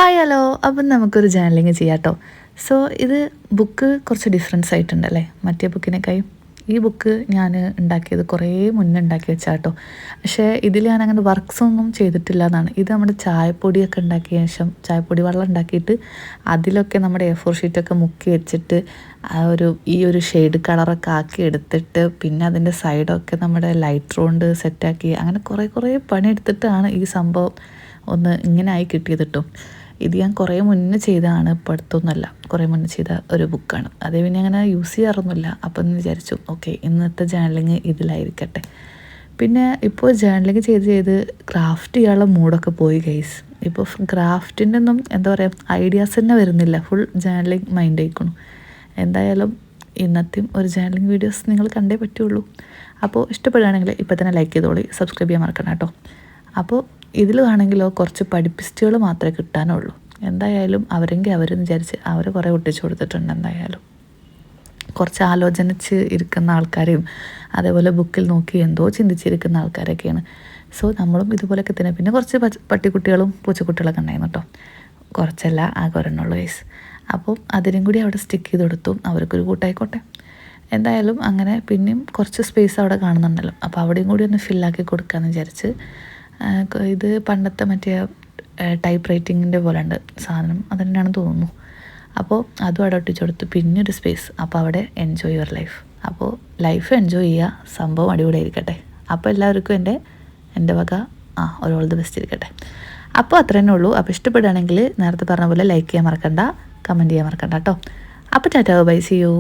Hi hello. അപ്പം നമുക്കൊരു journalling ചെയ്യാം കേട്ടോ. സോ ഇത് ബുക്ക് കുറച്ച് ഡിഫറൻസ് ആയിട്ടുണ്ടല്ലേ മറ്റേ ബുക്കിനേക്കാളും. ഈ ബുക്ക് ഞാൻ ഉണ്ടാക്കിയത് കുറേ മുന്നേ ഉണ്ടാക്കി വെച്ചാൽ കേട്ടോ. പക്ഷേ ഇതിൽ ഞാൻ അങ്ങനെ വർക്ക്സ് ഒന്നും ചെയ്തിട്ടില്ല എന്നാണ്. ഇത് നമ്മുടെ ചായപ്പൊടിയൊക്കെ ഉണ്ടാക്കിയ ശേഷം ചായപ്പൊടി വെള്ളം ഉണ്ടാക്കിയിട്ട് അതിലൊക്കെ നമ്മുടെ A4 ഷീറ്റൊക്കെ മുക്കി വെച്ചിട്ട് ഈ ഒരു ഷെയ്ഡ് കളറൊക്കെ ആക്കി എടുത്തിട്ട് പിന്നെ അതിൻ്റെ സൈഡൊക്കെ നമ്മുടെ ലൈറ്റർ കൊണ്ട് സെറ്റാക്കി അങ്ങനെ കുറേ പണിയെടുത്തിട്ടാണ് ഈ സംഭവം ഒന്ന് ഇങ്ങനെ ആയി കിട്ടിയത് കേട്ടോ. ഇത് ഞാൻ കുറേ മുന്നേ ചെയ്തതാണ്, ഇപ്പോൾ അടുത്തൊന്നുമല്ല, കുറേ മുന്നേ ചെയ്ത ഒരു ബുക്കാണ്. അത് പിന്നെ അങ്ങനെ യൂസ് ചെയ്യാറൊന്നുമില്ല. അപ്പം എന്ന് വിചാരിച്ചു ഓക്കെ ഇന്നത്തെ ജേർണലിങ് ഇതിലായിരിക്കട്ടെ. പിന്നെ ഇപ്പോൾ ജേർണലിങ് ചെയ്ത് ക്രാഫ്റ്റ് ചെയ്യാനുള്ള മൂഡൊക്കെ പോയി ഗൈസ്. ഇപ്പോൾ ക്രാഫ്റ്റിൻ്റെ ഒന്നും എന്താ പറയുക ഐഡിയാസ് തന്നെ വരുന്നില്ല, ഫുൾ ജേർണലിങ് മൈൻഡ് ആയിക്കണം. എന്തായാലും ഇന്നത്തെയും ഒരു ജേർണലിങ് വീഡിയോസ് നിങ്ങൾ കണ്ടേ പറ്റുള്ളൂ. അപ്പോൾ ഇഷ്ടപ്പെടുകയാണെങ്കിൽ ഇപ്പോൾ തന്നെ ലൈക്ക് ചെയ്തോളി, സബ്സ്ക്രൈബ് ചെയ്യാൻ മറക്കണം കേട്ടോ. അപ്പോൾ ഇതിലാണെങ്കിലോ കുറച്ച് പഠിപ്പിസ്റ്റുകൾ മാത്രമേ കിട്ടാനുള്ളൂ. എന്തായാലും അവരെങ്കിൽ അവരെന്ന് വിചാരിച്ച് അവരെ കുറേ ഒട്ടിച്ചു കൊടുത്തിട്ടുണ്ട്. എന്തായാലും കുറച്ച് ആലോചനിച്ച് ഇരിക്കുന്ന ആൾക്കാരെയും അതേപോലെ ബുക്കിൽ നോക്കി എന്തോ ചിന്തിച്ചിരിക്കുന്ന ആൾക്കാരൊക്കെയാണ്. സോ നമ്മളും ഇതുപോലെയൊക്കെ തന്നെ. പിന്നെ കുറച്ച് പട്ടിക്കുട്ടികളും പൂച്ചക്കുട്ടികളൊക്കെ ഉണ്ടായിരുന്നു കേട്ടോ. കുറച്ചല്ല, ആകെ ഒരെണ്ണുള്ളൂ വയസ്സ്. അപ്പോൾ അതിനും കൂടി അവിടെ സ്റ്റിക്ക് ചെയ്ത് കൊടുത്തു, അവർക്കൊരു കൂട്ടായിക്കോട്ടെ. എന്തായാലും അങ്ങനെ പിന്നെയും കുറച്ച് സ്പേസ് അവിടെ കാണുന്നുണ്ടല്ലോ, അപ്പോൾ അവിടെയും കൂടി ഒന്ന് ഫില്ലാക്കി കൊടുക്കാമെന്ന് വിചാരിച്ച്. ഇത് പണ്ടത്തെ മറ്റേ ടൈപ്പ് റൈറ്റിങ്ങിൻ്റെ പോലെ ഉണ്ട് സാധനം, അത് തന്നെയാണെന്ന് തോന്നുന്നു. അപ്പോൾ അതും അവിടെ ഒട്ടിച്ചു കൊടുത്തു. പിന്നെ ഒരു സ്പേസ്, അപ്പോൾ അവിടെ എൻജോയ് യുവർ ലൈഫ്. അപ്പോൾ ലൈഫ് എൻജോയ് ചെയ്യുക, സംഭവം അടിപൊളിയായിരിക്കട്ടെ. അപ്പോൾ എല്ലാവർക്കും എൻ്റെ വക ഒരു ഓൾ ദി ബെസ്റ്റ് ഇരിക്കട്ടെ. അപ്പോൾ അത്ര തന്നെ ഉള്ളൂ. അപ്പോൾ ഇഷ്ടപ്പെടുകയാണെങ്കിൽ നേരത്തെ പറഞ്ഞ പോലെ ലൈക്ക് ചെയ്യാൻ മറക്കണ്ട, കമൻറ്റ് ചെയ്യാൻ മറക്കണ്ട കേട്ടോ. അപ്പോൾ ടാറ്റാ ബൈ, സീ യു.